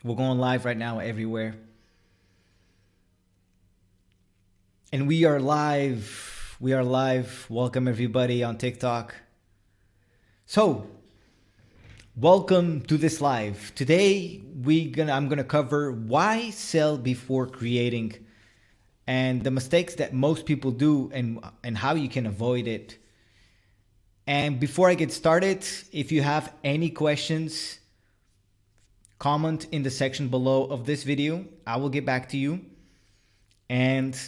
We're going live right now everywhere. And we are live. We are live. Welcome everybody on TikTok. So, welcome to this live. Today I'm gonna cover why sell before creating and the mistakes that most people do and how you can avoid it. And before I get started, if you have any questions, comment in the section below of this video. I will get back to you. And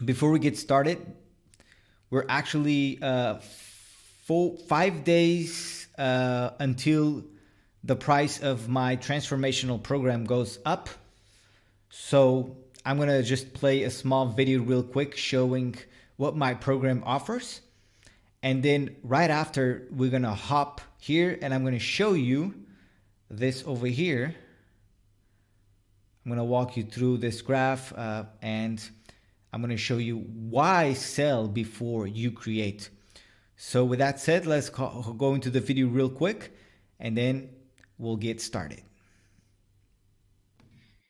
before we get started, we're actually 5 days until the price of my transformational program goes up. So I'm gonna just play a small video real quick showing what my program offers. And then right after, we're gonna hop here and I'm gonna show you this over here. I'm gonna walk you through this graph and I'm gonna show you why sell before you create. So with that said, let's go into the video real quick and then we'll get started.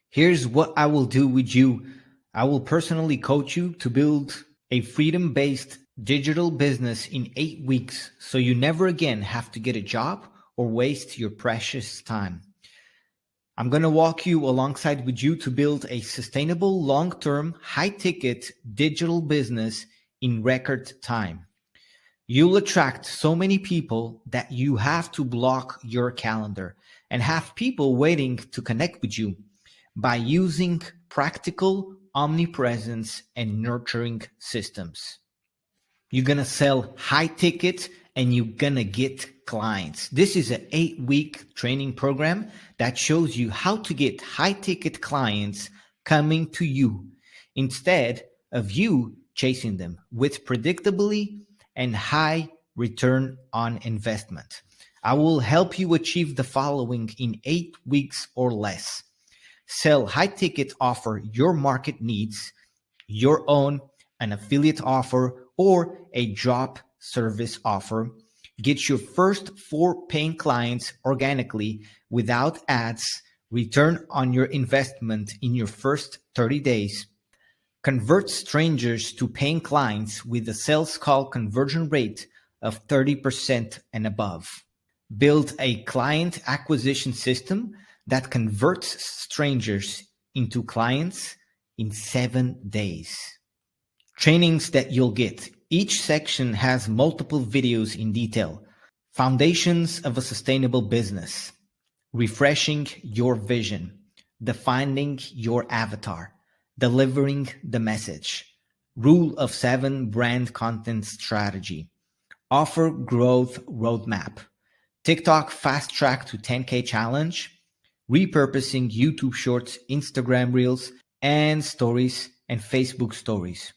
Here's what I will do with you. I will personally coach you to build a freedom-based digital business in 8 weeks so you never again have to get a job or waste your precious time. I'm going to walk you alongside with you to build a sustainable, long-term, high-ticket digital business in record time. You'll attract so many people that you have to block your calendar and have people waiting to connect with you by using practical omnipresence and nurturing systems. You're going to sell high ticket and you're going to get clients. This is an 8-week training program that shows you how to get high ticket clients coming to you instead of you chasing them with predictably and high return on investment. I will help you achieve the following in 8 weeks or less. Sell high ticket offer your market needs, your own, an affiliate offer, or a drop service offer. Get your first 4 paying clients organically without ads. Return on your investment in your first 30 days. Convert strangers to paying clients with a sales call conversion rate of 30% and above. Build a client acquisition system that converts strangers into clients in 7 days. Trainings that you'll get. Each section has multiple videos in detail. Foundations of a sustainable business. Refreshing your vision. Defining your avatar. Delivering the message. Rule of 7 brand content strategy. Offer growth roadmap. TikTok fast track to 10K challenge. Repurposing YouTube Shorts, Instagram Reels, and Stories, and Facebook Stories.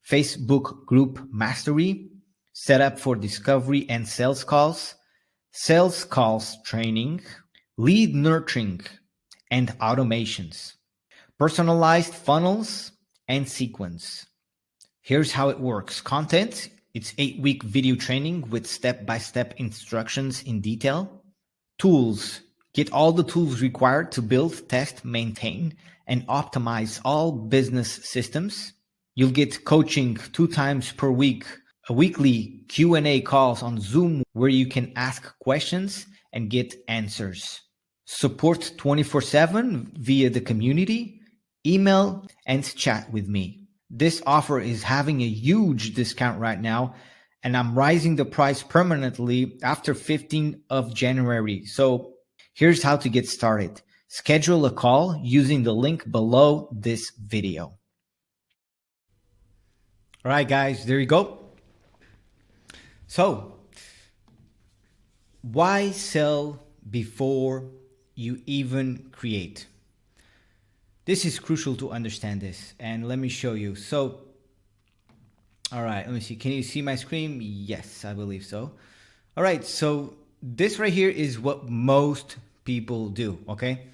Facebook Group Mastery, setup for discovery and sales calls training, lead nurturing, and automations, personalized funnels, and sequence. Here's how it works. Content, it's 8-week video training with step-by-step instructions in detail. Tools, get all the tools required to build, test, maintain, and optimize all business systems. You'll get coaching 2 times per week, a weekly Q&A calls on Zoom where you can ask questions and get answers. Support 24/7 via the community, email, and chat with me. This offer is having a huge discount right now, and I'm raising the price permanently after 15th of January. So here's how to get started. Schedule a call using the link below this video. All right, guys, there you go. So, why sell before you even create? This is crucial to understand this, and let me show you. So, all right, let me see. Can you see my screen? Yes, I believe so. All right, so this right here is what most people do, okay?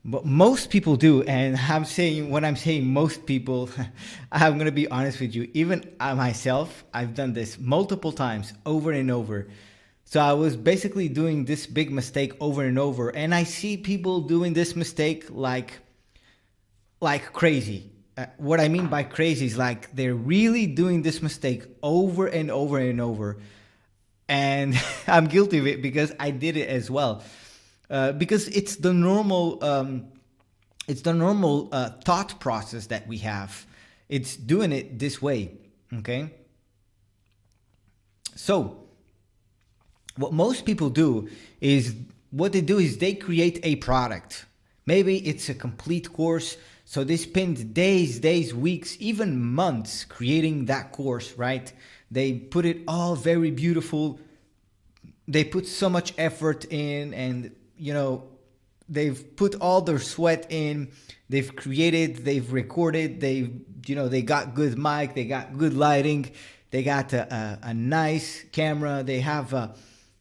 But most people do, and I'm saying, when I'm saying most people, I'm going to be honest with you, even I myself, I've done this multiple times over and over. So I was basically doing this big mistake over and over, and I see people doing this mistake like crazy. What I mean by crazy is like they're really doing this mistake over and over and over, and I'm guilty of it because I did it as well. Because it's the normal thought process that we have. It's doing it this way. Okay. So what most people do is they create a product. Maybe it's a complete course. So they spend days, weeks, even months creating that course, right? They put it all very beautiful. They put so much effort in, and they've put all their sweat in. They've created, they've recorded, they got good mic, they got good lighting, they got a nice camera.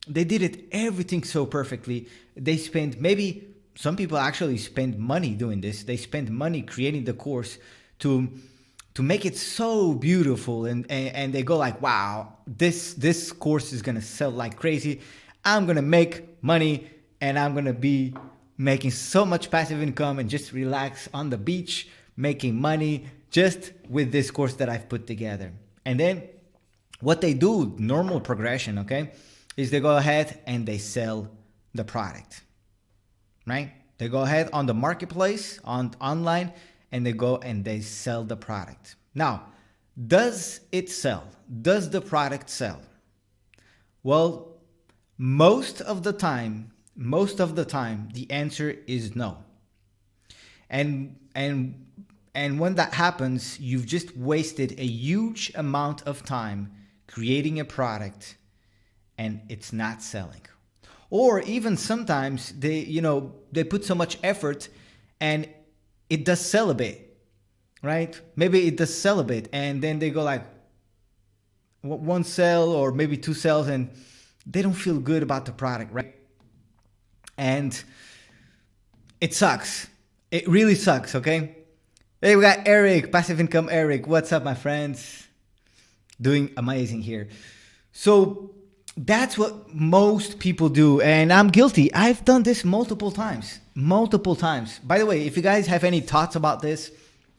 They did it everything so perfectly. They spend, maybe some people actually spend money doing this. They spend money creating the course to make it so beautiful, and they go like, wow, this course is gonna sell like crazy. I'm gonna make money, and I'm gonna be making so much passive income and just relax on the beach, making money just with this course that I've put together. And then what they do, normal progression, okay, is they go ahead and they sell the product, right? They go ahead on the marketplace, online, and they go and they sell the product. Now, does it sell? Does the product sell? Well, most of the time, the answer is no. And when that happens, you've just wasted a huge amount of time creating a product and it's not selling. Or even sometimes they put so much effort and it does sell a bit, right? Maybe it does sell a bit, and then they go like one sale or maybe two sales, and they don't feel good about the product, right? And it sucks. It really sucks, okay? Hey, we got Eric, Passive Income Eric. What's up, my friends? Doing amazing here. So that's what most people do, and I'm guilty. I've done this multiple times. By the way, if you guys have any thoughts about this,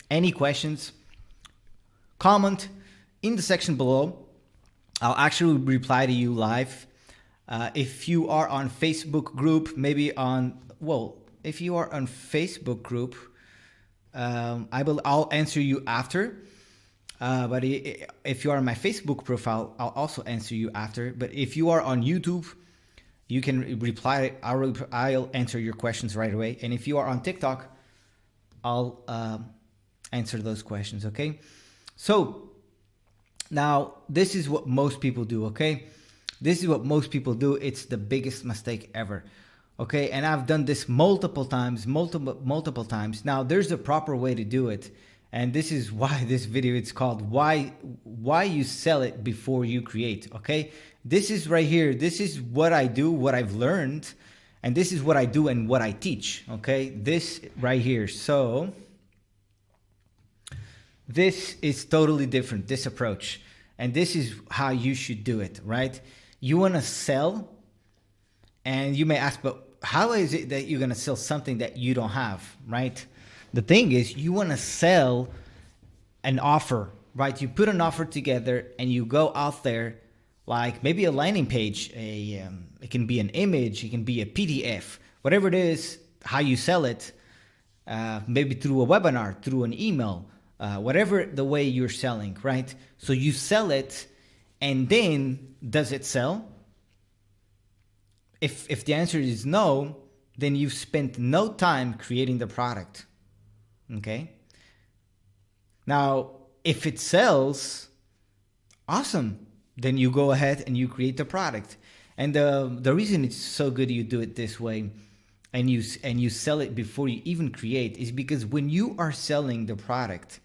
any questions, comment in the section below. I'll actually reply to you live. If you are on Facebook group, if you are on Facebook group, I'll answer you after. But if you are on my Facebook profile, I'll also answer you after. But if you are on YouTube, you can reply. I'll answer your questions right away. And if you are on TikTok, I'll answer those questions. Okay. So now this is what most people do. Okay. This is what most people do. It's the biggest mistake ever. Okay. And I've done this multiple times. Now there's a proper way to do it. And this is why this video, it's called why you sell it before you create. Okay. This is right here. This is what I do, what I've learned, and this is what I do and what I teach. Okay. This right here. So this is totally different, this approach. And this is how you should do it, right? You want to sell, and you may ask, but how is it that you're going to sell something that you don't have, right? The thing is, you want to sell an offer, right? You put an offer together and you go out there, like maybe a landing page, it can be an image, it can be a PDF, whatever it is, how you sell it, maybe through a webinar, through an email, whatever the way you're selling, right? So you sell it, and then does it sell? If the answer is no, then you've spent no time creating the product. Okay. Now, if it sells, awesome. Then you go ahead and you create the product. And the reason it's so good you do it this way, and you sell it before you even create, is because when you are selling the product,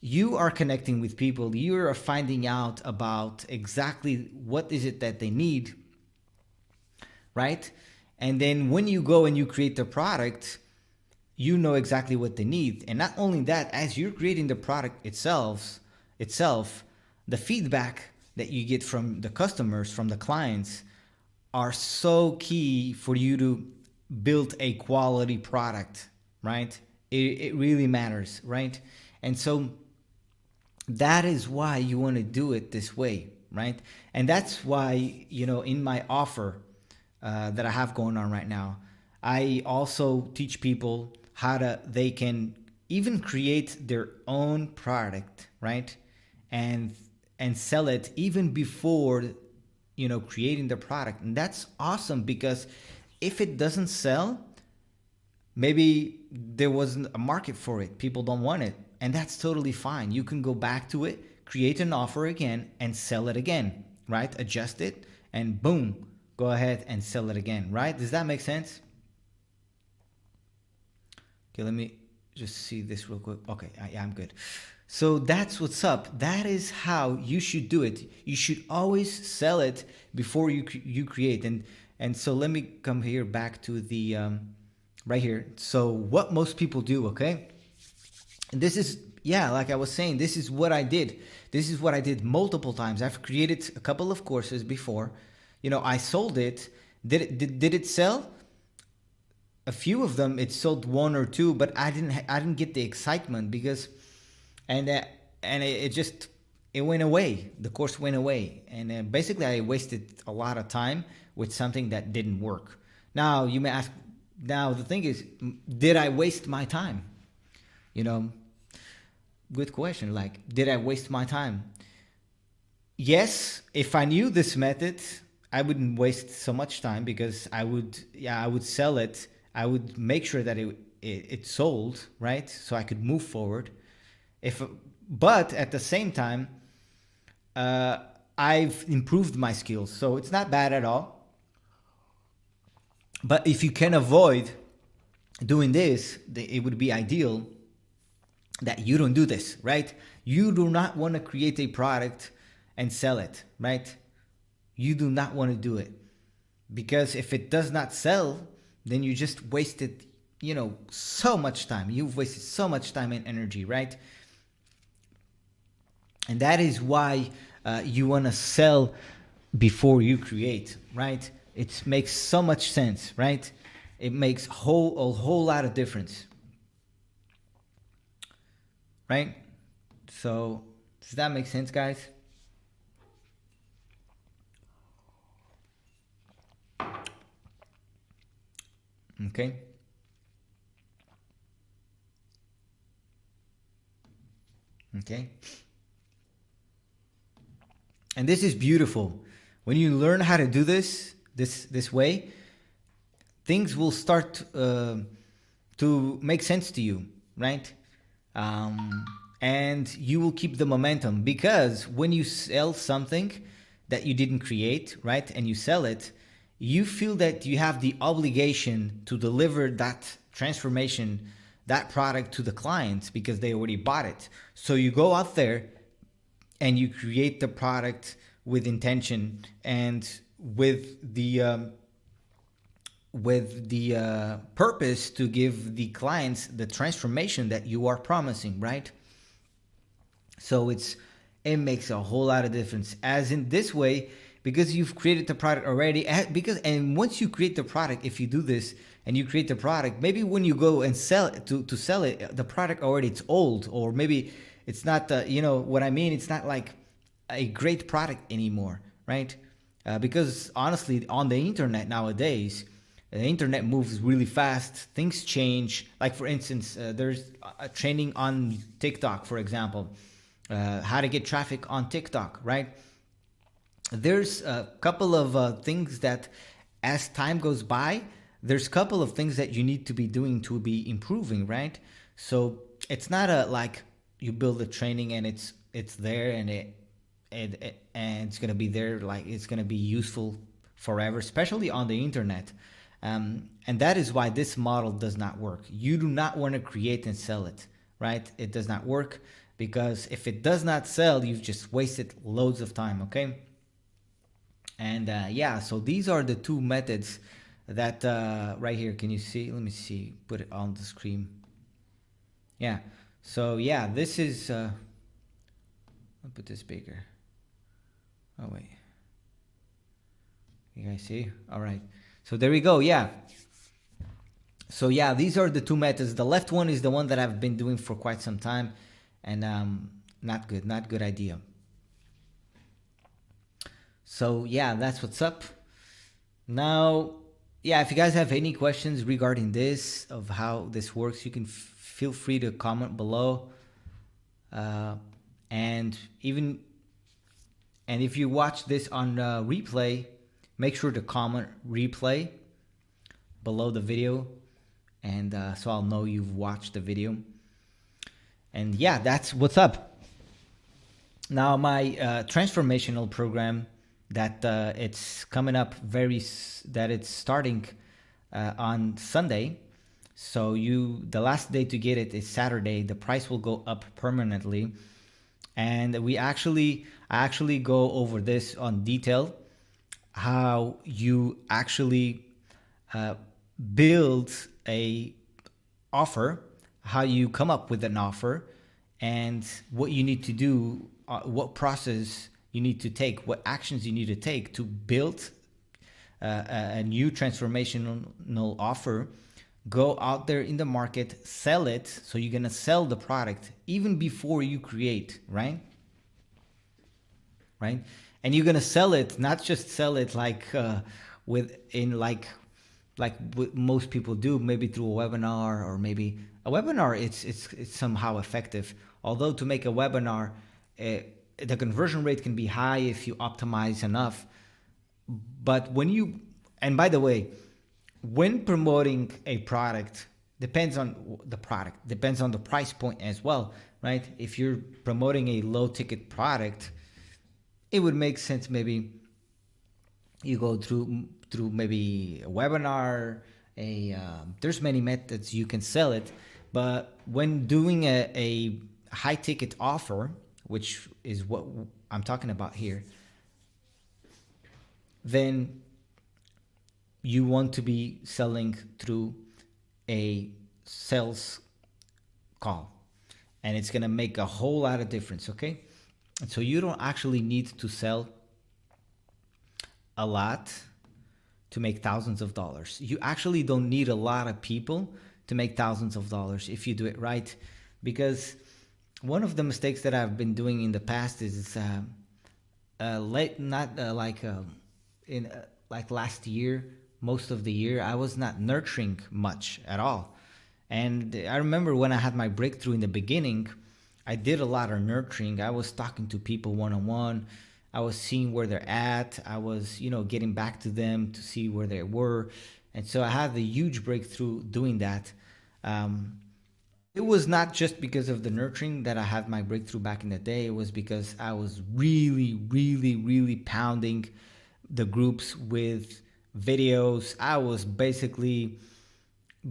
you are connecting with people. You are finding out about exactly what is it that they need, right? And then when you go and you create the product, you know exactly what they need. And not only that, as you're creating the product itself, the feedback that you get from the customers, from the clients, are so key for you to build a quality product, right? It really matters, right? And so that is why you want to do it this way, right? And that's why, in my offer that I have going on right now, I also teach people they can even create their own product, right? And sell it even before, creating the product. And that's awesome, because if it doesn't sell, maybe there wasn't a market for it. People don't want it. And that's totally fine. You can go back to it, create an offer again, and sell it again, right? Adjust it, and boom, go ahead and sell it again, right? Does that make sense? Okay, let me just see this real quick. Okay, yeah, I'm good. So that's what's up. That is how you should do it. You should always sell it before you create. And so let me come here back to the right here. So what most people do, okay? And this is, yeah, like I was saying, this is what I did. This is what I did multiple times. I've created a couple of courses before. I sold it. Did it sell? A few of them, it sold one or two, but I didn't get the excitement, because it went away. The course went away, and basically I wasted a lot of time with something that didn't work. Now you may ask, now the thing is, did I waste my time? Good question. Like, did I waste my time? Yes, if I knew this method, I wouldn't waste so much time, because I would sell it. I would make sure that it sold, right? So I could move forward. But at the same time, I've improved my skills, so it's not bad at all. But if you can avoid doing this, it would be ideal that you don't do this, right? You do not want to create a product and sell it, right? You do not want to do it, because if it does not sell, then you just wasted, so much time. You've wasted so much time and energy, right? And that is why you want to sell before you create, right? It makes so much sense, right? It makes a whole lot of difference, right? So does that make sense, guys? Okay. Okay. And this is beautiful. When you learn how to do this way, things will start to make sense to you, right? And you will keep the momentum, because when you sell something that you didn't create, right, and you sell it, you feel that you have the obligation to deliver that transformation, that product to the clients, because they already bought it. So you go out there and you create the product with intention and with the purpose to give the clients the transformation that you are promising, right? So it makes a whole lot of difference, as in this way, because you've created the product already. And once you create the product, if you do this and you create the product, maybe when you go and sell it to sell it, the product already, it's old, or maybe it's not what I mean, it's not like a great product anymore, right? Because honestly, on the internet nowadays, the internet moves really fast. Things change. Like, for instance, there's a training on TikTok, for example, how to get traffic on TikTok, right? There's a couple of things that, as time goes by, there's a couple of things that you need to be doing to be improving, right? So it's not like you build a training and it's there and it's gonna be there, like it's gonna be useful forever, especially on the internet. And that is why this model does not work. You do not want to create and sell it, right? It does not work, because if it does not sell, you've just wasted loads of time, okay? And yeah, so these are the two methods that right here. Can you see? Let me see. Put it on the screen. Yeah. So yeah, this is. I'll put this bigger. Oh wait. You guys see? All right. So there we go. Yeah. So yeah, these are the two methods. The left one is the one that I've been doing for quite some time, and not good, not good idea. So yeah, that's what's up. Now, yeah, if you guys have any questions regarding this of how this works, you can feel free to comment below. And if you watch this on replay, make sure to comment replay below the video, and so I'll know you've watched the video. And yeah, that's what's up. Now my transformational program that it's coming up that it's starting on Sunday. So the last day to get it is Saturday. The price will go up permanently, and I actually go over this on detail, how you actually build a offer, how you come up with an offer, and what you need to do, what process you need to take, what actions you need to take to build a new transformational offer. Go out there in the market, sell it. So you're going to sell the product even before you create, right? Right? And you're going to sell it, not just sell it like like what most people do, maybe through a webinar, or maybe a webinar. It's somehow effective. Although to make a webinar, the conversion rate can be high if you optimize enough. But and by the way, when promoting a product, depends on the product, depends on the price point as well, right? If you're promoting a low ticket product, it would make sense maybe you go through maybe a webinar. There's many methods you can sell it, but when doing a high ticket offer, which is what I'm talking about here, then you want to be selling through a sales call, and it's going to make a whole lot of difference. Okay. And so you don't actually need to sell a lot to make thousands of dollars. You actually don't need a lot of people to make thousands of dollars if you do it right. Because one of the mistakes that I've been doing in the past is like last year, most of the year, I was not nurturing much at all. And I remember when I had my breakthrough in the beginning, I did a lot of nurturing. I was talking to people one-on-one. I was seeing where they're at. I was, getting back to them to see where they were. And so I had the huge breakthrough doing that. It was not just because of the nurturing that I had my breakthrough back in the day. It was because I was really, really, really pounding the groups with videos. I was basically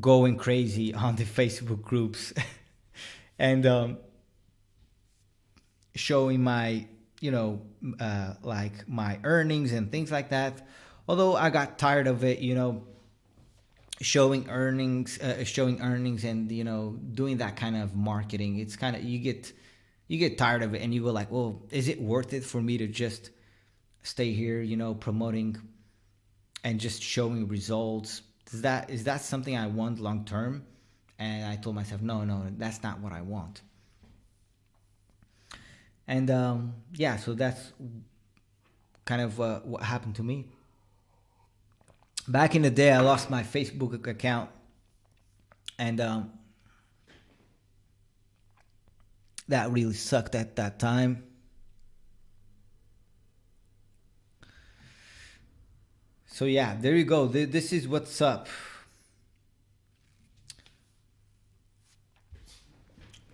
going crazy on the Facebook groups and showing my, like my earnings and things like that. Although I got tired of it, showing earnings and, doing that kind of marketing. It's kind of, you get tired of it, and you go like, well, is it worth it for me to just stay here, promoting and just showing results? Is that something I want long term? And I told myself, no, that's not what I want. And so that's kind of what happened to me. Back in the day, I lost my Facebook account, and that really sucked at that time. So yeah, there you go. This is what's up.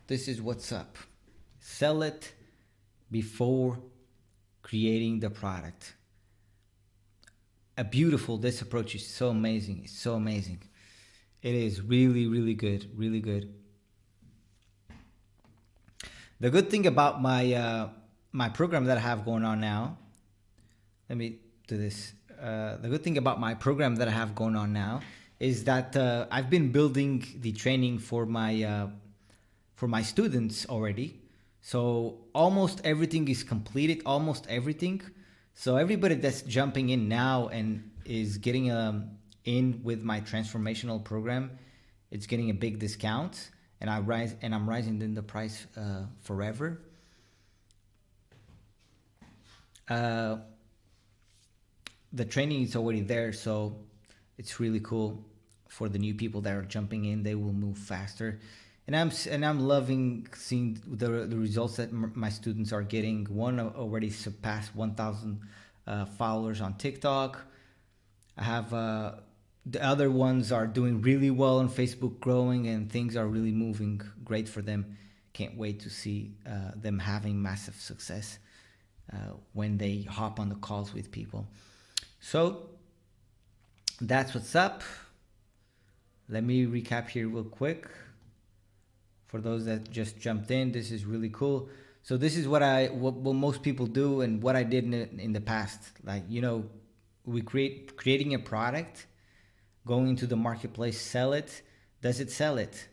This is what's up. Sell it before creating the product. This approach is so amazing. It's so amazing. It is really, really good. Really good. The good thing about my program that I have going on now, let me do this. The good thing about my program that I have going on now is that I've been building the training for my students already. So almost everything is completed, almost everything. So everybody that's jumping in now and is getting in with my transformational program, it's getting a big discount, and I'm rising in the price forever. Uh, the training is already there, so it's really cool for the new people that are jumping in. They will move faster, and I'm loving seeing the results that my students are getting. One already surpassed 1,000 followers on TikTok. I have the other ones are doing really well on Facebook, growing, and things are really moving great for them. Can't wait to see them having massive success when they hop on the calls with people. So that's what's up. Let me recap here real quick. For those that just jumped in, this is really cool. So this is what most people do, and what I did in the past. Like, we creating a product, going into the marketplace, sell it. Does it sell it?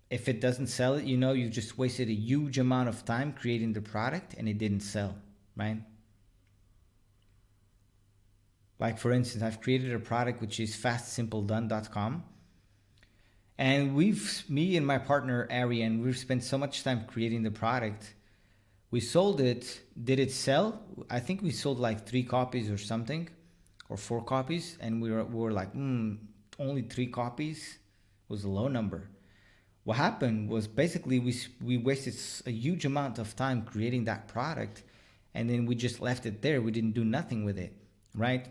If it doesn't sell it, you just wasted a huge amount of time creating the product and it didn't sell, right? Like, for instance, I've created a product which is fastsimpledone.com. And me and my partner, Ariane, we've spent so much time creating the product. We sold it. Did it sell? I think we sold like 3 copies or something, or 4 copies. And we were like, only 3 copies was a low number. What happened was basically we wasted a huge amount of time creating that product, and then we just left it there. We didn't do nothing with it, right?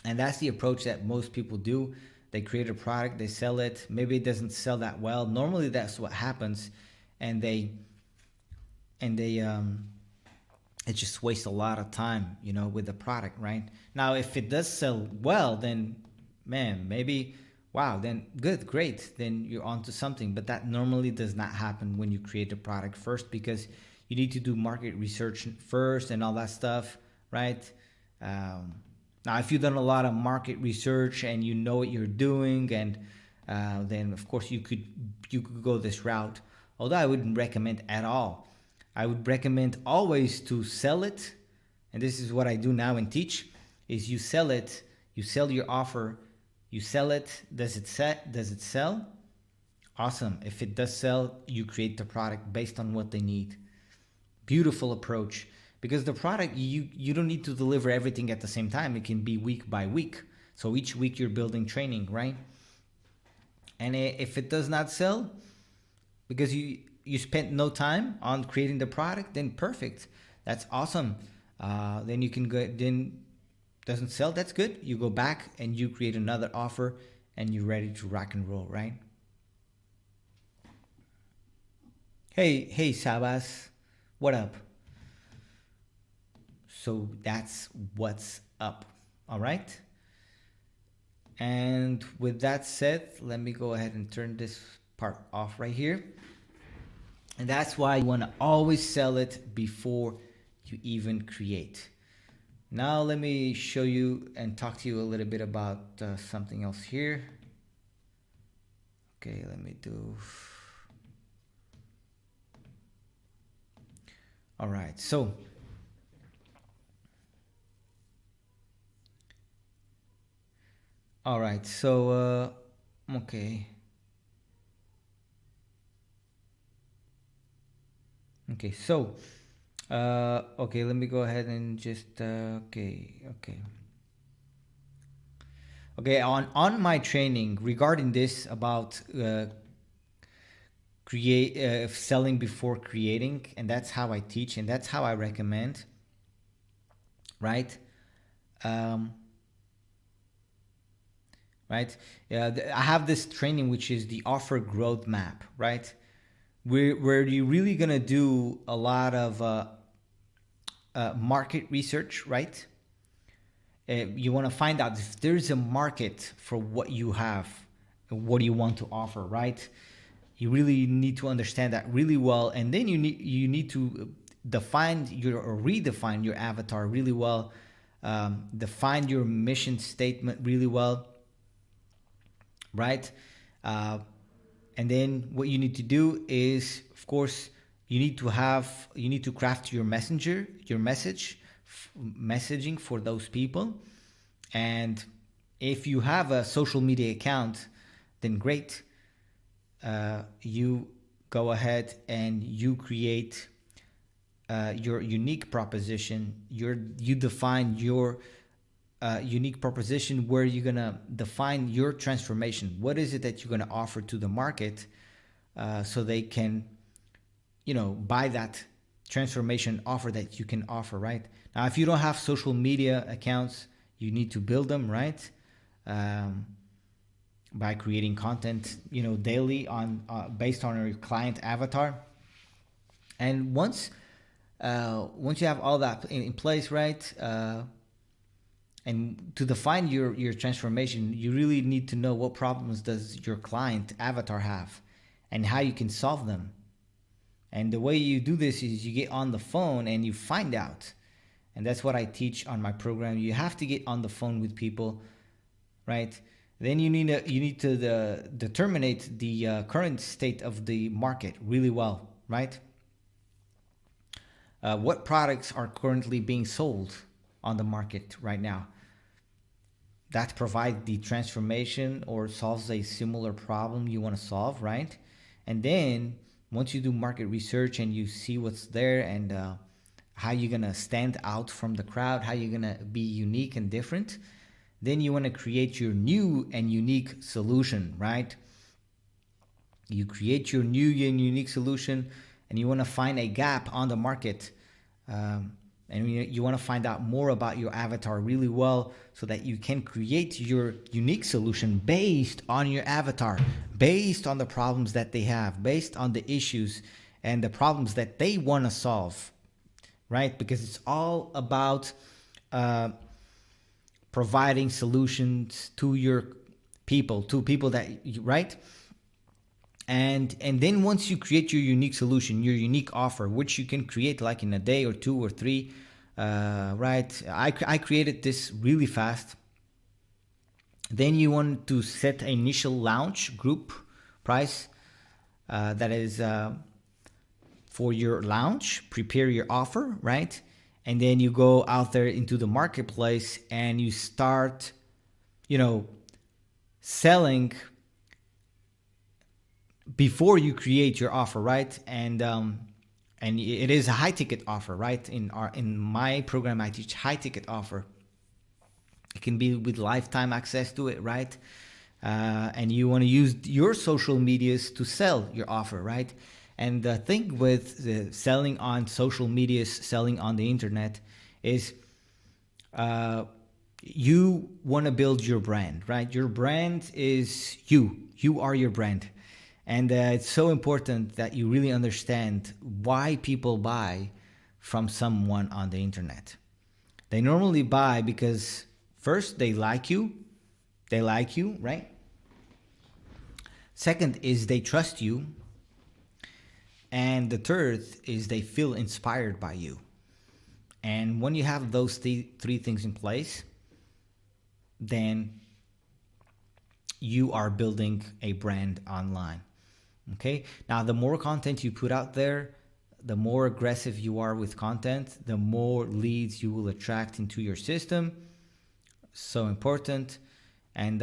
And that's the approach that most people do. They create a product, they sell it. Maybe it doesn't sell that well. Normally that's what happens, and it just wastes a lot of time, with the product, right? Now, if it does sell well, then maybe, wow, then good, great, then you're onto something. But that normally does not happen when you create a product first, because you need to do market research first and all that stuff, right? Now, if you've done a lot of market research and you know what you're doing, and then of course you could go this route. Although I wouldn't recommend at all. I would recommend always to sell it, and this is what I do now and teach: is you sell it, you sell your offer, you sell it. Does it sell? Awesome. If it does sell, you create the product based on what they need. Beautiful approach. Because the product, you don't need to deliver everything at the same time. It can be week by week. So each week you're building training, right? And if it does not sell, because you spent no time on creating the product, then perfect. That's awesome. Then you can go, then doesn't sell, that's good. You go back and you create another offer and you're ready to rock and roll, right? Hey, Sabas, what up? So that's what's up, all right? And with that said, let me go ahead and turn this part off right here. And that's why you want to always sell it before you even create. Now let me show you and talk to you a little bit about something else here. Okay, let me do. All right, so okay. Okay, so okay, let me go ahead and just okay. On my training regarding this about selling before creating, and that's how I teach and that's how I recommend, right? Right? I have this training which is the offer growth map, right? Where you're really gonna do a lot of market research, right? You want to find out if there's a market for what you have, what do you want to offer, right? You really need to understand that really well, and then you need to redefine your avatar really well, define your mission statement really well, right? And then what you need to do is, of course, you need to craft your messaging for those people. And if you have a social media account, then great. You go ahead and you create your unique proposition. You define your unique proposition, where you're gonna define your transformation. What is it that you're gonna offer to the market, so they can, buy that transformation offer that you can offer, right? Now, if you don't have social media accounts, you need to build them, right? By creating content, daily on based on your client avatar. And once you have all that in place, right? And to define your transformation, you really need to know what problems does your client avatar have and how you can solve them. And the way you do this is you get on the phone and you find out. And that's what I teach on my program. You have to get on the phone with people, right? Then you need to determine the current state of the market really well, right? What products are currently being sold on the market right now that provide the transformation or solves a similar problem you want to solve, right? And then once you do market research and you see what's there and how you're going to stand out from the crowd, how you're going to be unique and different, then you want to create your new and unique solution, right? You create your new and unique solution, and you want to find a gap on the market. And you want to find out more about your avatar really well, so that you can create your unique solution based on your avatar, based on the problems that they have, based on the issues and the problems that they want to solve, right? Because it's all about providing solutions to your people, right? And then once you create your unique solution, your unique offer, which you can create like in a day or 2 or 3, right? I created this really fast. Then you want to set an initial launch group price that is for your launch. Prepare your offer, right? And then you go out there into the marketplace and you start, selling before you create your offer, right? And it is a high ticket offer, right? In my program, I teach high ticket offer. It can be with lifetime access to it, right? And you want to use your social medias to sell your offer, right? And the thing with the selling on social medias, selling on the internet, is you want to build your brand, right? Your brand is you. You are your brand. And it's so important that you really understand why people buy from someone on the internet. They normally buy because first, they like you, right? Second is they trust you. And the third is they feel inspired by you. And when you have those three things in place, then you are building a brand online. Okay. Now, the more content you put out there, the more aggressive you are with content, the more leads you will attract into your system. So important. And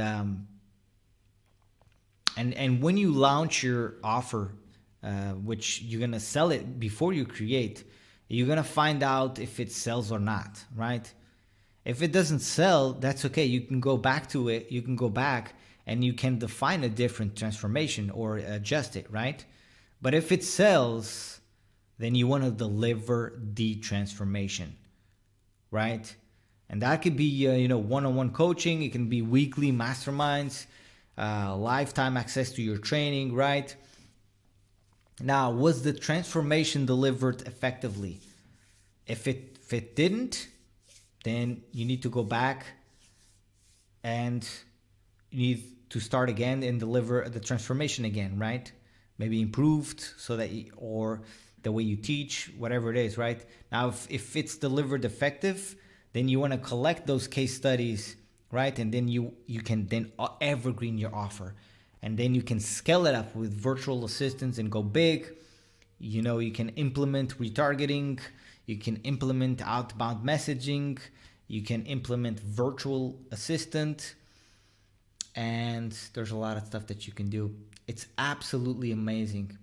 when you launch your offer, which you're gonna sell it before you create, you're gonna find out if it sells or not, right? If it doesn't sell, that's okay. You can go back to it. You can go back and you can define a different transformation or adjust it, right? But if it sells, then you want to deliver the transformation, right? And that could be, one-on-one coaching. It can be weekly masterminds, lifetime access to your training, right? Now, was the transformation delivered effectively? If it didn't, then you need to go back and you need to start again and deliver the transformation again, right? Maybe improved so that or the way you teach, whatever it is, right? Now, if it's delivered effective, then you want to collect those case studies, right? And then you can then evergreen your offer. And then you can scale it up with virtual assistants and go big. You can implement retargeting, you can implement outbound messaging, you can implement virtual assistant, and there's a lot of stuff that you can do. It's absolutely amazing,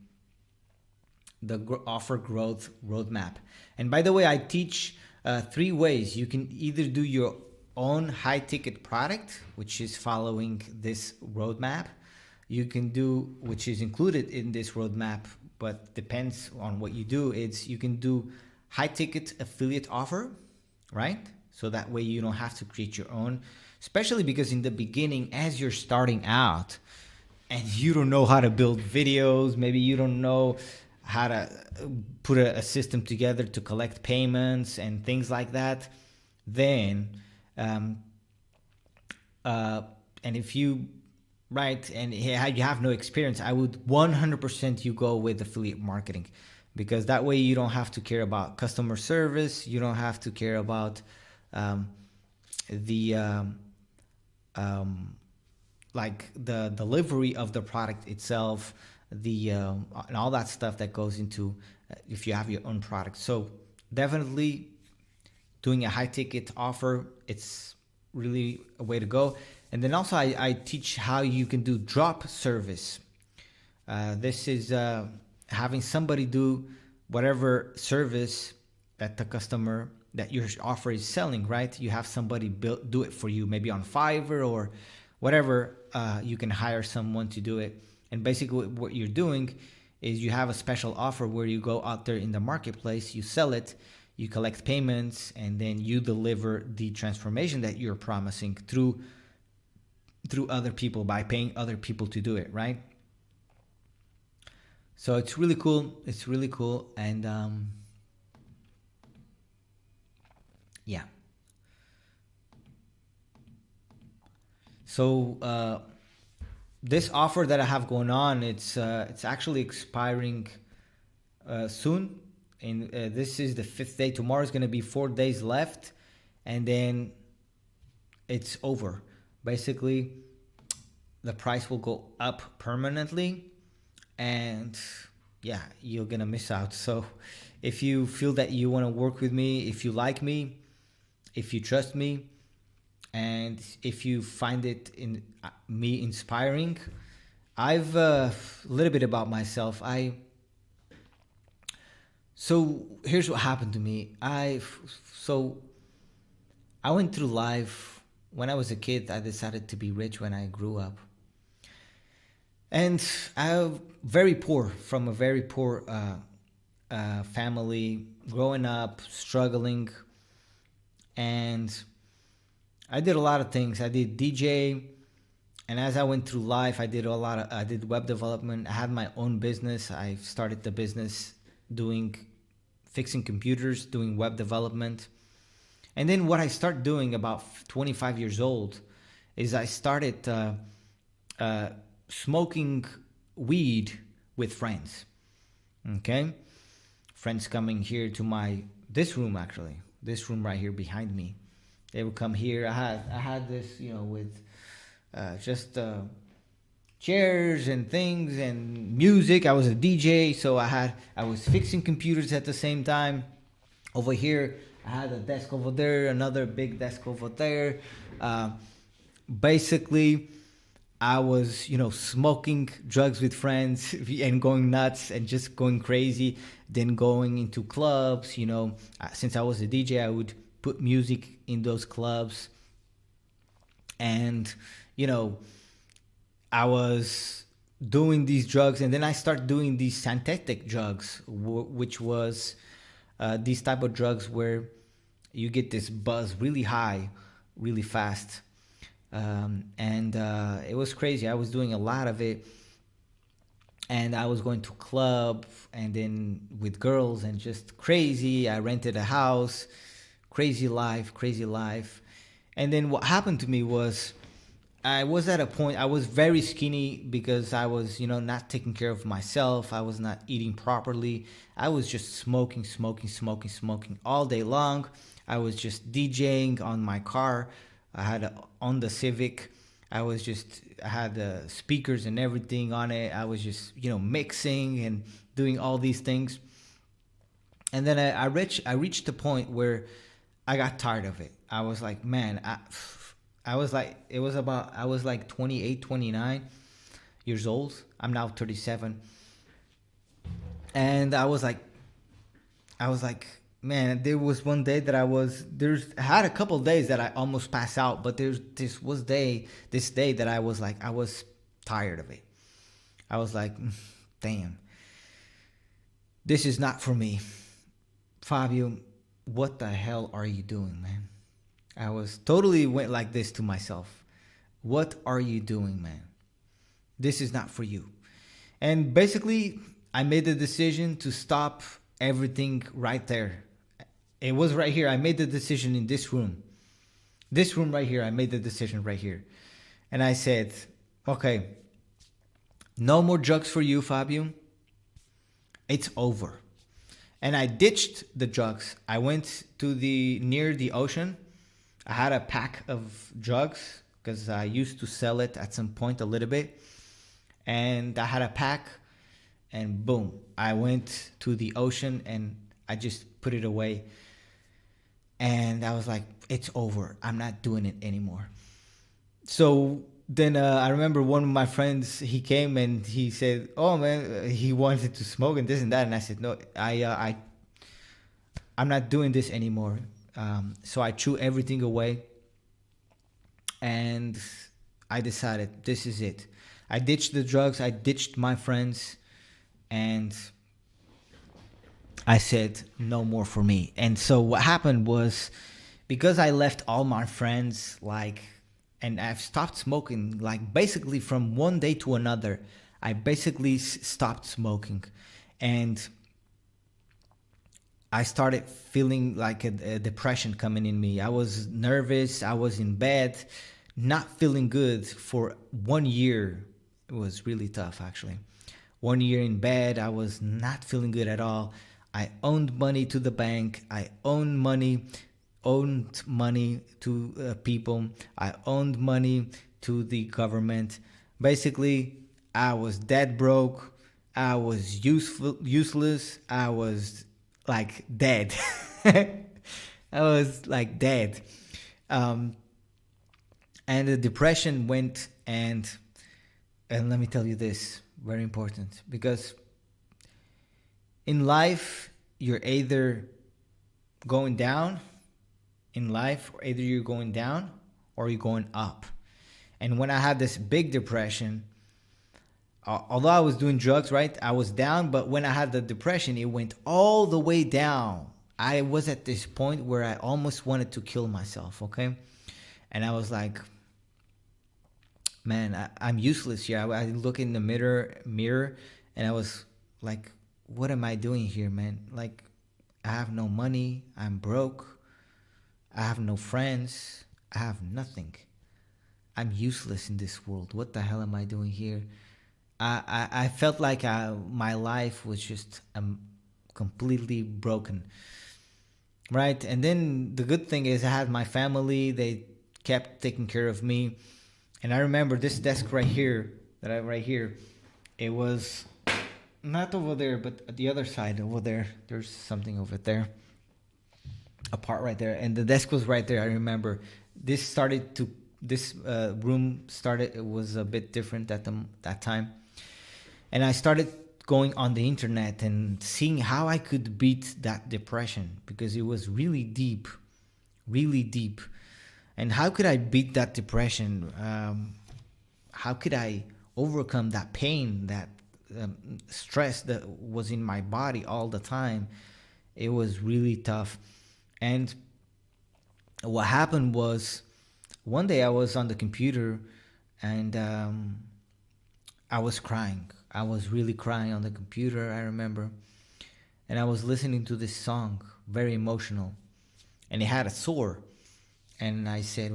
the offer growth roadmap. And by the way, I teach 3 ways. You can either do your own high ticket product, which is following this roadmap. You can do, which is included in this roadmap, but depends on what you do. You can do high ticket affiliate offer, right? So that way you don't have to create your own, especially because in the beginning, as you're starting out and you don't know how to build videos, maybe you don't know how to put a system together to collect payments and things like that, then and if you and you have no experience, I would 100% you go with affiliate marketing, because that way you don't have to care about customer service, you don't have to care about the delivery of the product itself, and all that stuff that goes into if you have your own product. So definitely doing a high ticket offer, it's really a way to go. And then also I teach how you can do drop service. This is having somebody do whatever service that the customer that your offer is selling, right? You have somebody do it for you, maybe on Fiverr or whatever. You can hire someone to do it. And basically what you're doing is you have a special offer where you go out there in the marketplace, you sell it, you collect payments, and then you deliver the transformation that you're promising through other people by paying other people to do it, right? So it's really cool. It's really cool. And yeah. So this offer that I have going on, it's actually expiring soon. And this is the 5th day. Tomorrow is going to be 4 days left, and then it's over. Basically, the price will go up permanently, and yeah, you're going to miss out. So if you feel that you want to work with me, if you like me, if you trust me, and if you find it in me inspiring, I've a little bit about myself. So here's what happened to me. I went through life. When I was a kid, I decided to be rich when I grew up. And I'm very poor, from a very poor family, growing up, struggling. And I did a lot of things. I did DJ. And as I went through life, I did web development. I had my own business. I started the business fixing computers, doing web development. And then what I started doing about 25 years old is I started smoking weed with friends. Okay? Friends coming here to this room right here behind me. They would come here. I had this, with just chairs and things and music. I was a DJ, so I was fixing computers at the same time. Over here, I had a desk over there, another big desk over there. Basically, I was, smoking drugs with friends and going nuts and just going crazy. Then going into clubs, since I was a DJ, I would put music in those clubs. And, I was doing these drugs, and then I started doing these synthetic drugs, which was these type of drugs where you get this buzz really high, really fast. And it was crazy. I was doing a lot of it, and I was going to club and then with girls and just crazy. I rented a house, crazy life. And then what happened to me was I was at a point, I was very skinny because I was, not taking care of myself. I was not eating properly. I was just smoking all day long. I was just DJing on my car. I had on the Civic. I had speakers and everything on it. I was just, mixing and doing all these things. And then I reached the point where I got tired of it. I was like, man, I was like, I was like 28, 29 years old. I'm now 37. And I was like, man, there was one day that I had a couple of days that I almost passed out, but this day that I was like, I was tired of it. I was like, damn, this is not for me. Fabio, what the hell are you doing, man? I was totally went like this to myself. What are you doing, man? This is not for you. And basically, I made the decision to stop everything right there. It was right here. I made the decision in this room. This room right here, I made the decision right here. And I said, okay, no more drugs for you, Fabio. It's over. And I ditched the drugs. I went to near the ocean. I had a pack of drugs because I used to sell it at some point a little bit. And I had a pack, and boom, I went to the ocean and I just put it away. And I was like, it's over. I'm not doing it anymore. So then I remember one of my friends, he came and he said, oh man, he wanted to smoke and this and that. And I said, no, I'm not doing this anymore. So I threw everything away and I decided this is it. I ditched the drugs. I ditched my friends and I said, no more for me. And so what happened was, because I left all my friends, and I've stopped smoking, basically from one day to another, I basically stopped smoking. And I started feeling like a depression coming in me. I was nervous. I was in bed, not feeling good for 1 year. It was really tough, actually. 1 year in bed, I was not feeling good at all. I owed money to the bank. I owed money to people. I owed money to the government. Basically, I was dead broke. I was useless. I was like dead. I was like dead. And the depression went, and let me tell you this, very important, because in life, you're either going down in life, or either you're going down or you're going up. And when I had this big depression, although I was doing drugs, right, I was down, but when I had the depression, it went all the way down. I was at this point where I almost wanted to kill myself, okay? And I was like, man, I'm useless here. I look in the mirror, and I was like, what am I doing here, man? Like, I have no money. I'm broke. I have no friends. I have nothing. I'm useless in this world. What the hell am I doing here? I felt like my life was just completely broken, right? And then the good thing is I had my family. They kept taking care of me. And I remember this desk right here, it was not over there, but the other side over there. There's something over there, a part right there, and the desk was right there. I remember this room started. It was a bit different at that time, and I started going on the internet and seeing how I could beat that depression, because it was really deep, really deep. And how could I beat that depression? How could I overcome that pain, that stress that was in my body all the time? It was really tough. And what happened was, one day I was on the computer and I was crying. I was really crying on the computer, I remember. And I was listening to this song, very emotional. And it had a sword. And I said,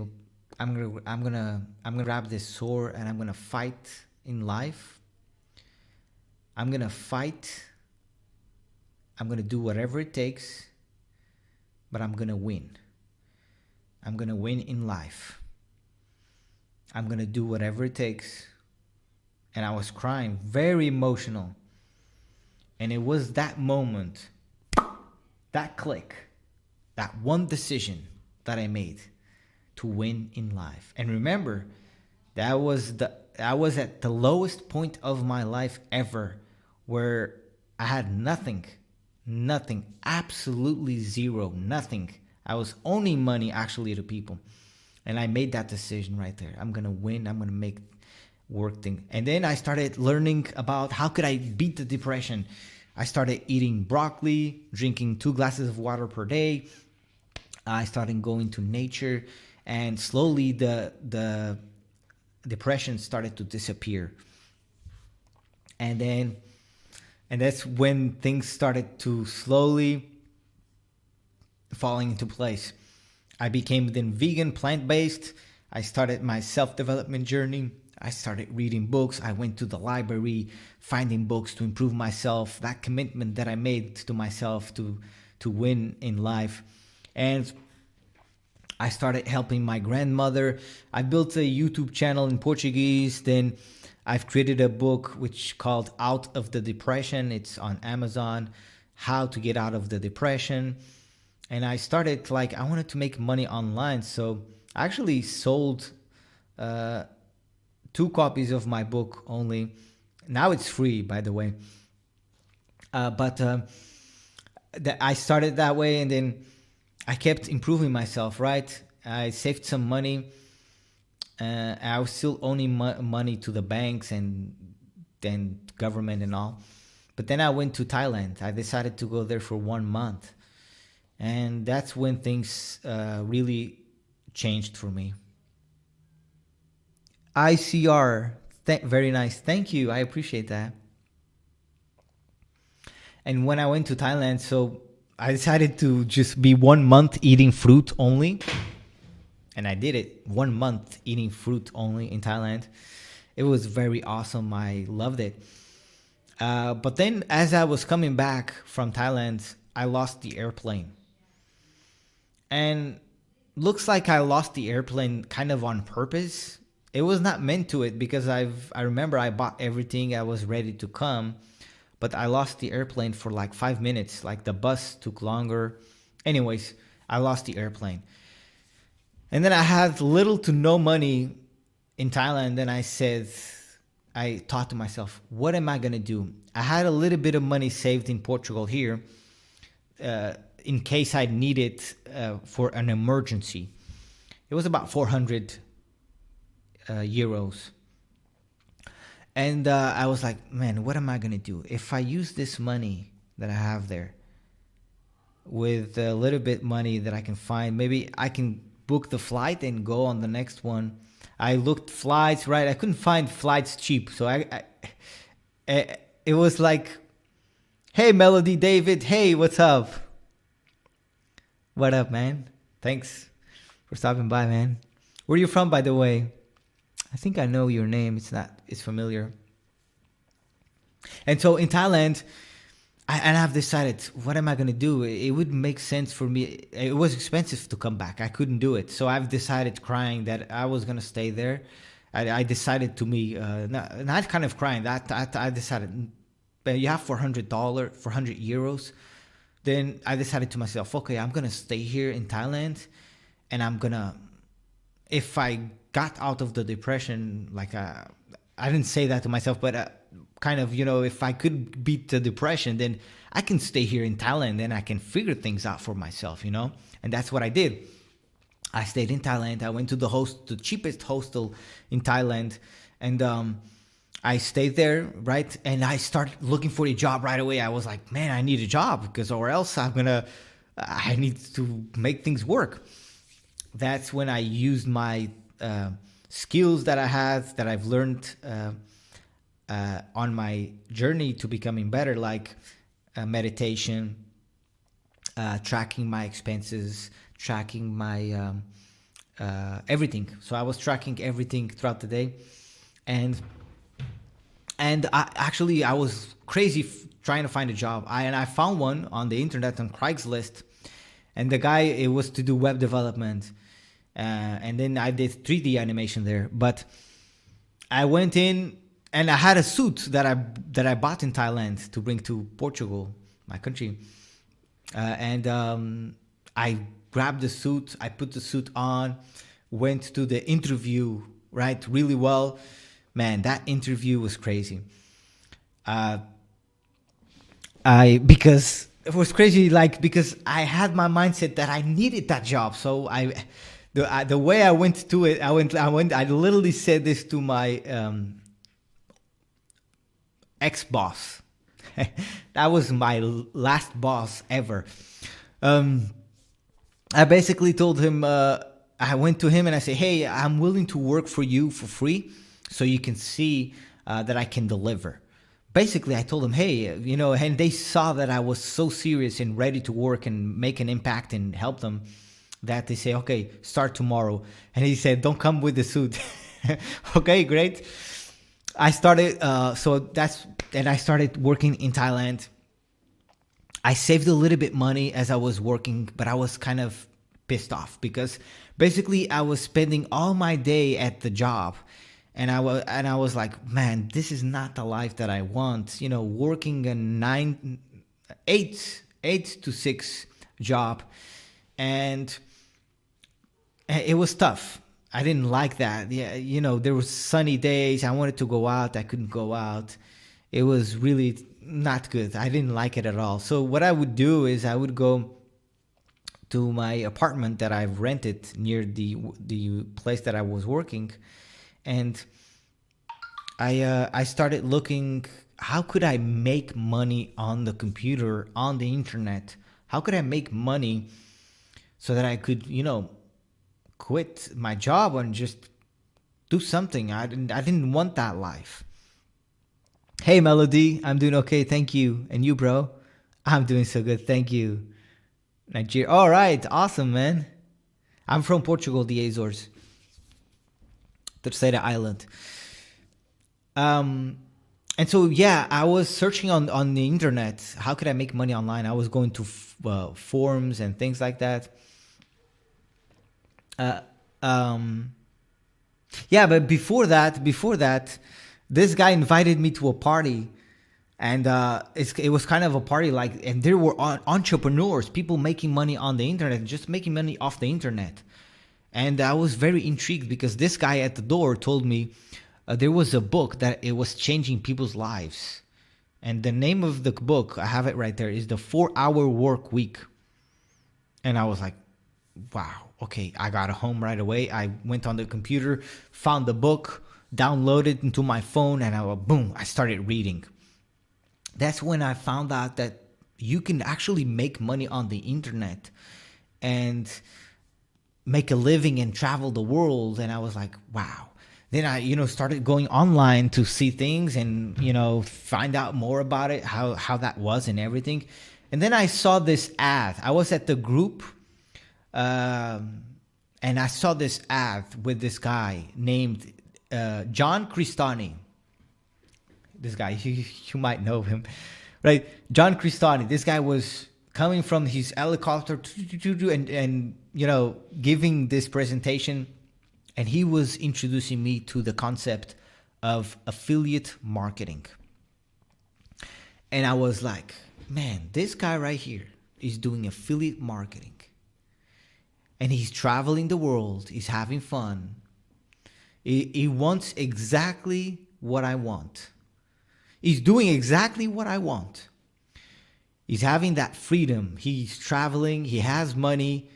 I'm gonna grab this sword and I'm gonna fight in life. I'm gonna fight. I'm gonna do whatever it takes, but I'm gonna win. I'm gonna win in life. I'm gonna do whatever it takes. And I was crying, very emotional. And it was that moment, that click, that one decision that I made to win in life. And remember, I was at the lowest point of my life ever, where I had nothing, absolutely zero, nothing. I was owning money actually to people. And I made that decision right there. I'm going to win. I'm going to make work thing. And then I started learning about how could I beat the depression. I started eating broccoli, drinking 2 glasses of water per day. I started going to nature, and slowly the depression started to disappear. And that's when things started to slowly falling into place. I became then vegan, plant-based. I started my self-development journey. I started reading books. I went to the library, finding books to improve myself. That commitment that I made to myself to win in life. And I started helping my grandmother. I built a YouTube channel in Portuguese. Then I've created a book which called Out of the Depression. It's on Amazon, How to Get Out of the Depression. And I started I wanted to make money online. So I actually sold 2 copies of my book only. Now it's free, by the way. But I started that way, and then I kept improving myself, right? I saved some money. I was still owning money to the banks and then government and all. But then I went to Thailand. I decided to go there for 1 month. And that's when things really changed for me. ICR, very nice. Thank you. I appreciate that. And when I went to Thailand, so I decided to just be 1 month eating fruit only. And I did it. 1 month eating fruit only in Thailand. It was very awesome. I loved it. But then as I was coming back from Thailand, I lost the airplane. And looks like I lost the airplane kind of on purpose. It was not meant to it, because I remember I bought everything. I was ready to come, but I lost the airplane for 5 minutes. The bus took longer. Anyways, I lost the airplane. And then I had little to no money in Thailand. And I thought to myself, what am I going to do? I had a little bit of money saved in Portugal here, in case I need it for an emergency. It was about 400 euros. And I was like, man, what am I going to do? If I use this money that I have there with a little bit money that I can find, maybe I can book the flight and go on the next one. I looked flights, right? I couldn't find flights cheap. So it was like, hey, Melody David. Hey, what's up? What up, man? Thanks for stopping by, man. Where are you from, by the way? I think I know your name. It's familiar. And so in Thailand, I've decided, what am I going to do? It would make sense for me. It was expensive to come back. I couldn't do it. So I've decided, crying, that I was going to stay there. I decided to me, not kind of crying, that I decided, you have $400, 400 euros. Then I decided to myself, okay, I'm going to stay here in Thailand, and I'm going to, if I got out of the depression, I didn't say that to myself, but kind of, if I could beat the depression, then I can stay here in Thailand and I can figure things out for myself, And that's what I did. I stayed in Thailand. I went to the cheapest hostel in Thailand, and I stayed there, right? And I started looking for a job right away. I was like, man, I need a job, or else I need to make things work. That's when I used my skills that I have, that I've learned on my journey to becoming better, like meditation, tracking my expenses, tracking my everything. So I was tracking everything throughout the day, and I was crazy trying to find a job. I found one on the internet on Craigslist, and the guy, it was to do web development, and then I did 3D animation there. But I went in, And I had a suit that I bought in Thailand to bring to Portugal, my country. And I grabbed the suit, I put the suit on, went to the interview, right, really well. Man, that interview was crazy. Because it was crazy, like, because I had my mindset that I needed that job. So the way I went to it, I literally said this to my ex-boss. That was my last boss ever. I basically told him, I went to him and I said, hey, I'm willing to work for you for free so you can see that I can deliver. Basically, I told him, hey, and they saw that I was so serious and ready to work and make an impact and help them that they say, okay, start tomorrow. And he said, don't come with the suit. Okay, great. I started, and I started working in Thailand. I saved a little bit money as I was working, but I was kind of pissed off because basically I was spending all my day at the job. And I was like, man, this is not the life that I want. Working a 8 to 6 job, and it was tough. I didn't like that. Yeah, there was sunny days. I wanted to go out. I couldn't go out. It was really not good. I didn't like it at all. So what I would do is I would go to my apartment that I've rented near the place that I was working. And I started looking, how could I make money on the computer, on the internet? How could I make money so that I could, quit my job and just do something? I didn't want that life. Hey, Melody, I'm doing okay, thank you. And you, bro? I'm doing so good, thank you. Nigeria, all right, awesome, man. I'm from Portugal, the Azores. Terceira Island. And so, yeah, I was searching on the internet. How could I make money online? I was going to forums and things like that. Yeah, but before that, this guy invited me to a party. And it was kind of a party and there were entrepreneurs, people making money on the internet, just making money off the internet. And I was very intrigued because this guy at the door told me there was a book that it was changing people's lives. And the name of the book, I have it right there, is The 4-Hour Work Week. And I was like, wow, okay. I got home right away. I went on the computer, found the book, downloaded it into my phone, and I started reading. That's when I found out that you can actually make money on the internet and make a living and travel the world. And I was like, wow. Then I, started going online to see things and, find out more about it, how that was and everything. And then I saw this ad. I was at the group, and I saw this ad with this guy named John Cristani. This guy, you might know him, right? John Cristani. This guy was coming from his helicopter and giving this presentation, and he was introducing me to the concept of affiliate marketing. And I was like, man, this guy right here is doing affiliate marketing, and he's traveling the world, he's having fun. He wants exactly what I want. He's doing exactly what I want. He's having that freedom. He's traveling. He has money.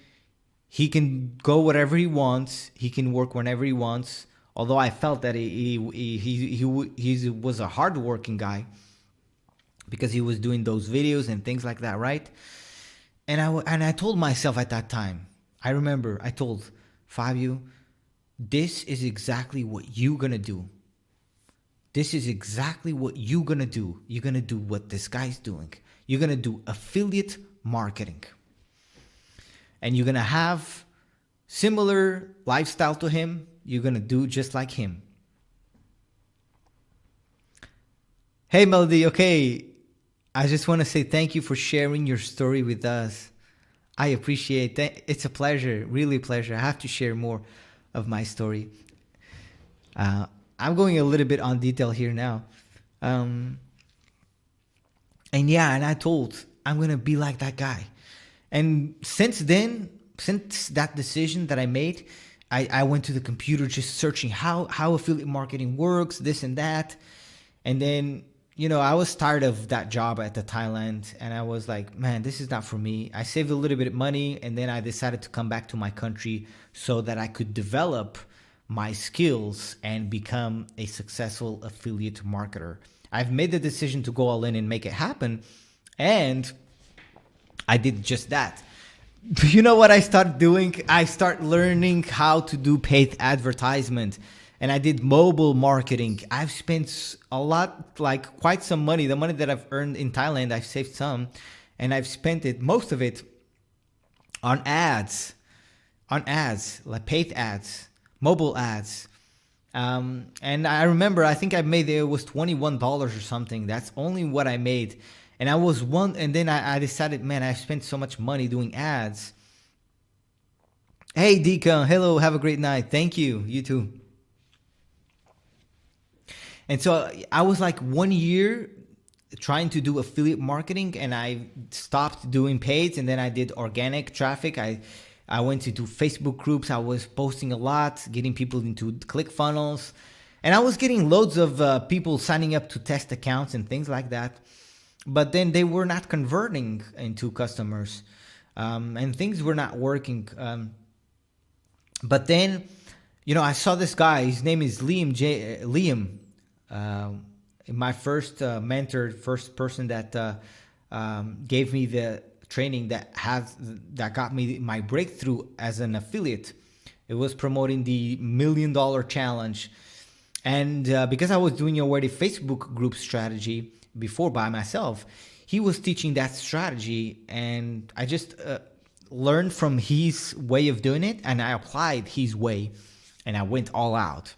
He can go wherever he wants. He can work whenever he wants. Although I felt that he was a hardworking guy because he was doing those videos and things like that, right? And I told myself at that time, I remember I told Fabio, this is exactly what you're gonna do. This is exactly what you're going to do. You're going to do what this guy's doing. You're going to do affiliate marketing. And you're going to have similar lifestyle to him. You're going to do just like him. Hey, Melody. Okay. I just want to say thank you for sharing your story with us. I appreciate that. It's a pleasure, really a pleasure. I have to share more of my story. I'm going a little bit on detail here now. Um, and yeah, and I told I'm gonna be like that guy. And since then, since that decision that I made, I went to the computer just searching how affiliate marketing works, this and that. And then, I was tired of that job at the Thailand, and I was like, man, this is not for me. I saved a little bit of money, and then I decided to come back to my country so that I could develop my skills and become a successful affiliate marketer. I've made the decision to go all in and make it happen, and I did just that. You know what I started doing? I start learning how to do paid advertisement, and I did mobile marketing. I've spent a lot, like quite some money. The money that I've earned in Thailand, I've saved some, and I've spent it, most of it, on ads, like paid ads, mobile ads. And I remember, I think I made it was $21 or something. That's only what I made. And then I decided, man, I spent so much money doing ads. Hey, Dika, hello, have a great night. Thank you, you too. And so I was like 1 year trying to do affiliate marketing, and I stopped doing paid, and then I did organic traffic. I went into Facebook groups. I was posting a lot, getting people into ClickFunnels, and I was getting loads of people signing up to test accounts and things like that. But then they were not converting into customers, and things were not working. But then, I saw this guy. His name is Liam. My first mentor, first person that gave me the training that got me my breakthrough as an affiliate. It was promoting the $1 Million Challenge, and because I was doing already Facebook group strategy before by myself, he was teaching that strategy, and I just learned from his way of doing it, and I applied his way, and I went all out.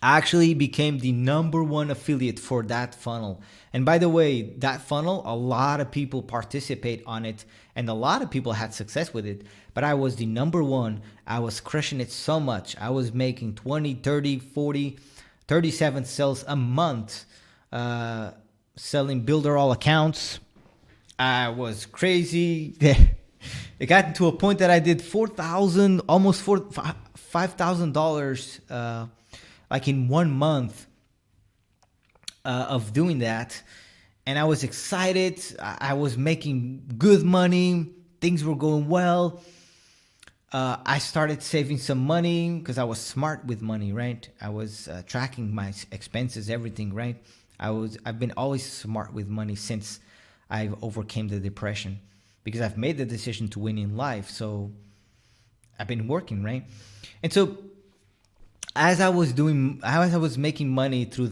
I actually became the #1 affiliate for that funnel. And by the way, that funnel, a lot of people participate on it, and a lot of people had success with it, but I was the #1. I was crushing it so much. I was making 20, 30, 40, 37 sales a month, selling builder all accounts. I was crazy. It got to a point that I did $4,000, almost $5,000, like in 1 month of doing that. And I was excited. I was making good money. Things were going well. I started saving some money because I was smart with money, right? I was tracking my expenses, everything, right? I've been always smart with money since I've overcame the depression, because I've made the decision to win in life. So I've been working, right? And so as I was making money through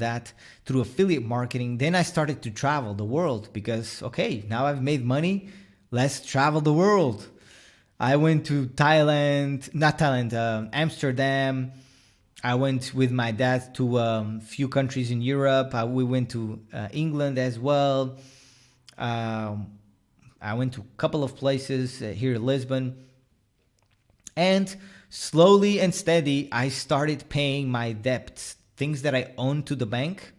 affiliate marketing, then I started to travel the world, because, okay, now I've made money, let's travel the world. I went to Amsterdam. I went with my dad to a few countries in Europe. We went to England as well. I went to a couple of places here in Lisbon. And slowly and steady, I started paying my debts. Things that I owned to the bank,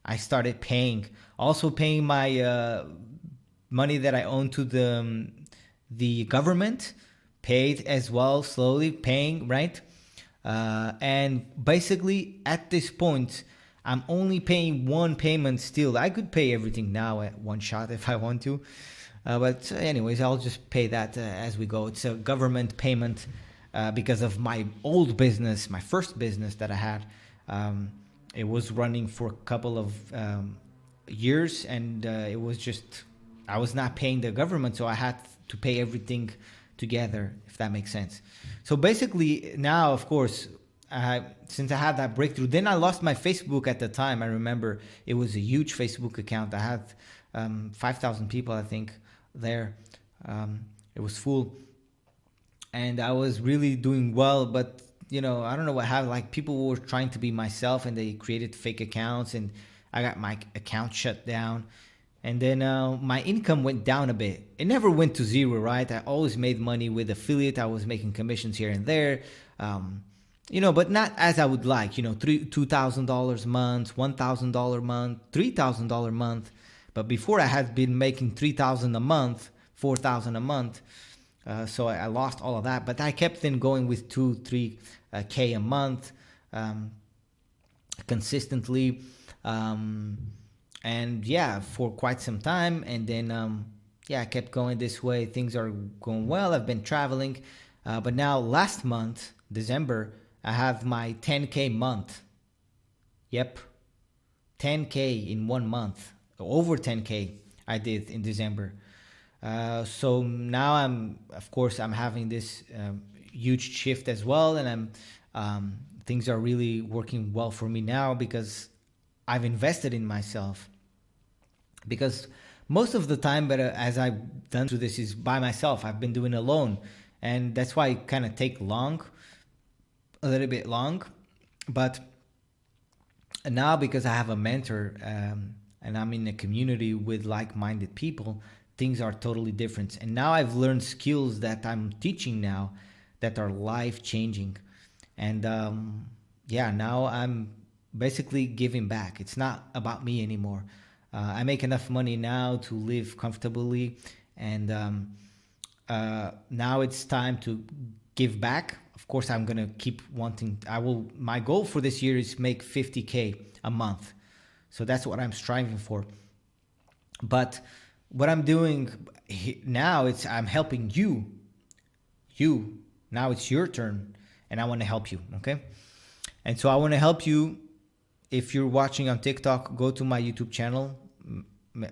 I started paying. Also paying my money that I owned to the government, paid as well, slowly paying, right? And basically at this point, I'm only paying one payment still. I could pay everything now at one shot if I want to. But anyways, I'll just pay that as we go. It's a government payment because of my old business, my first business that I had. It was running for a couple of years, and it was just, I was not paying the government, so I had to pay everything together, if that makes sense. So basically now, of course, since I had that breakthrough, then I lost my Facebook at the time. I remember it was a huge Facebook account. I had 5,000 people, I think, there. It was full, and I was really doing well, but I don't know what happened. Like, people were trying to be myself, and they created fake accounts, and I got my account shut down. And then my income went down a bit. It never went to zero, right? I always made money with affiliate. I was making commissions here and there. But not as I would like, $2,000 a month, $1,000 a month, $3,000 a month. But before I had been making 3,000 a month, 4,000 a month. So I lost all of that, but I kept then going with 3K a month, consistently. And yeah, for quite some time. And then, I kept going this way. Things are going well. I've been traveling. But now last month, December, I have my 10K month. Yep. 10K in 1 month. Over 10K I did in December. So now I'm having this huge shift as well. And things are really working well for me now because I've invested in myself. Because most of the time, but as I've done through this is by myself. I've been doing alone. And that's why it kind of take a little bit long. But now because I have a mentor and I'm in a community with like-minded people, things are totally different. And now I've learned skills that I'm teaching now that are life-changing. And now I'm basically giving back. It's not about me anymore. I make enough money now to live comfortably. And now it's time to give back. Of course, I'm going to keep wanting. My goal for this year is make 50K a month. So that's what I'm striving for. But what I'm doing now, I'm helping you. Now it's your turn, and I want to help you, okay? And so I want to help you. If you're watching on TikTok, go to my YouTube channel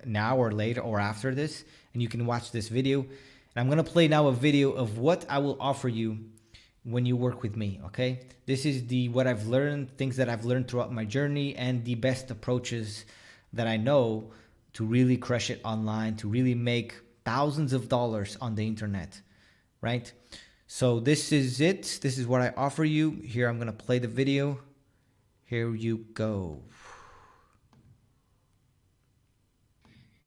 now or later or after this, and you can watch this video. And I'm going to play now a video of what I will offer you when you work with me, okay? This is what I've learned, things that I've learned throughout my journey, and the best approaches that I know to really crush it online, to really make thousands of dollars on the internet, right? So this is it. This is what I offer you. Here, I'm going to play the video. Here you go.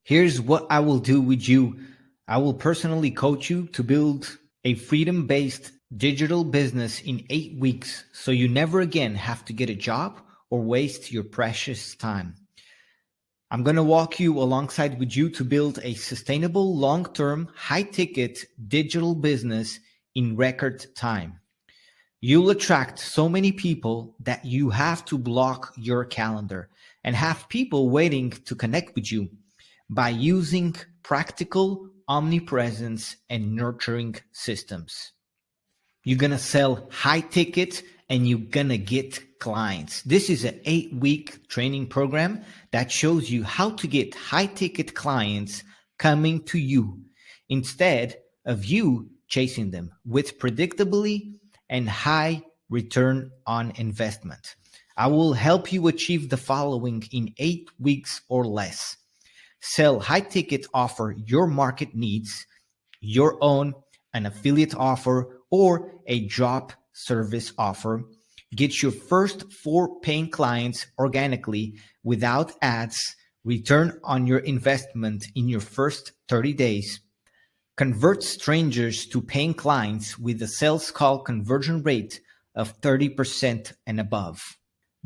Here's what I will do with you. I will personally coach you to build a freedom-based digital business in 8 weeks so you never again have to get a job or waste your precious time. I'm going to walk you alongside with you to build a sustainable, long-term, high-ticket digital business in record time. You'll attract so many people that you have to block your calendar and have people waiting to connect with you by using practical omnipresence and nurturing systems. You're going to sell high ticket and you're going to get clients. This is an 8-week training program that shows you how to get high ticket clients coming to you instead of you chasing them with predictably and high return on investment. I will help you achieve the following in 8 weeks or less. Sell high ticket offer your market needs, your own, an affiliate offer, or a drop service offer. Get your first 4 paying clients organically without ads. Return on your investment in your first 30 days. Convert strangers to paying clients with a sales call conversion rate of 30% and above.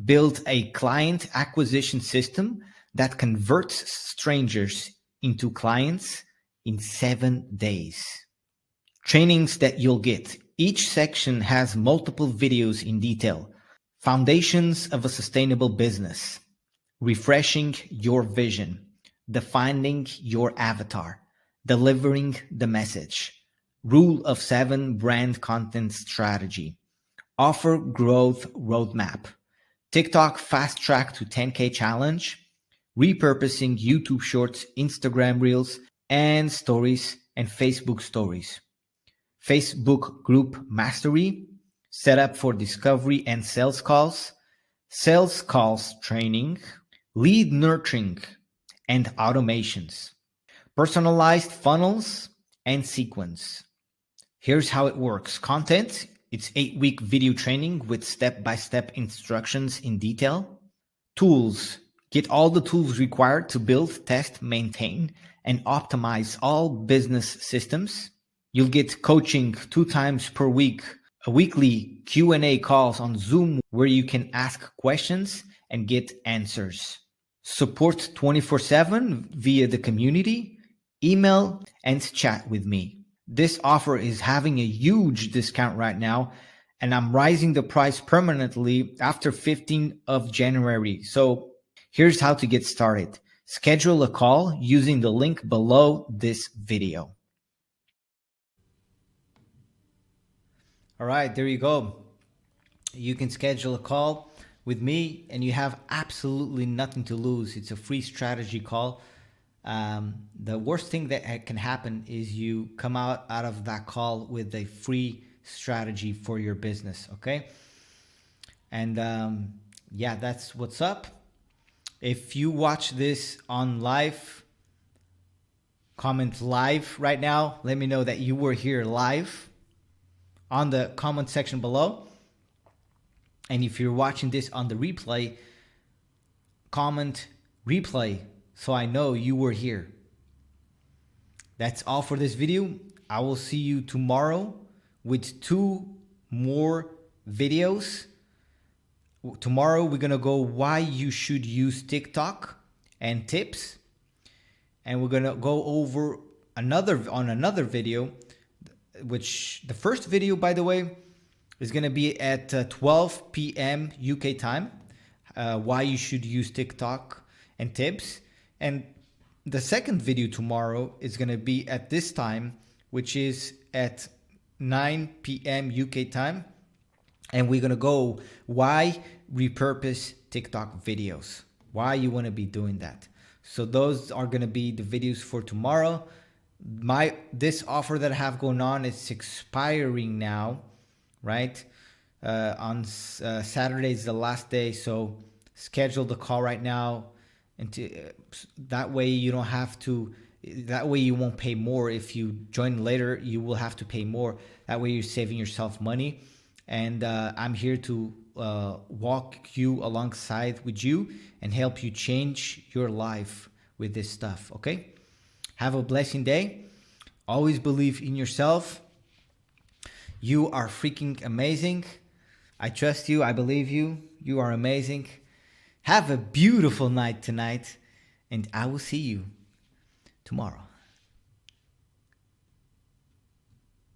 Build a client acquisition system that converts strangers into clients in 7 days. Trainings that you'll get. Each section has multiple videos in detail. Foundations of a sustainable business. Refreshing your vision. Defining your avatar. Delivering the message. Rule of 7 brand content strategy. Offer growth roadmap. TikTok fast track to 10K challenge. Repurposing YouTube shorts, Instagram reels, and stories, and Facebook stories. Facebook group mastery, setup for discovery and sales calls training, lead nurturing, and automations, personalized funnels, and sequence. Here's how it works. Content, it's 8-week video training with step-by-step instructions in detail. Tools, get all the tools required to build, test, maintain, and optimize all business systems. You'll get coaching 2 times per week weekly Q&A calls on Zoom where you can ask questions and get answers. Support 24/7 via the community, email, and chat with me. This offer is having a huge discount right now, and I'm rising the price permanently after 15th of January. So here's how to get started. Schedule a call using the link below this video. All right, there you go. You can schedule a call with me and you have absolutely nothing to lose. It's a free strategy call. The worst thing that can happen is you come out of that call with a free strategy for your business. Okay. And yeah, that's what's up. If you watch this on live, comment live right now. Let me know that you were here live on the comment section below. And if you're watching this on the replay, comment replay so I know you were here. That's all for this video. I will see you tomorrow with 2 more videos. Tomorrow we're gonna go why you should use TikTok and tips. And we're gonna go over another video, which the first video, by the way, is going to be at 12 p.m. UK time, why you should use TikTok and tips. And the second video tomorrow is going to be at this time, which is at 9 p.m. UK time. And we're going to go why repurpose TikTok videos, why you want to be doing that. So those are going to be the videos for tomorrow. This offer that I have going on is expiring now, right? On Saturday is the last day, so schedule the call right now, and that way you don't have to. That way you won't pay more. If you join later, you will have to pay more. That way you're saving yourself money, and I'm here to walk you alongside with you and help you change your life with this stuff. Okay? Have a blessing day. Always believe in yourself. You are freaking amazing. I trust you. I believe you. You are amazing. Have a beautiful night tonight, and I will see you tomorrow.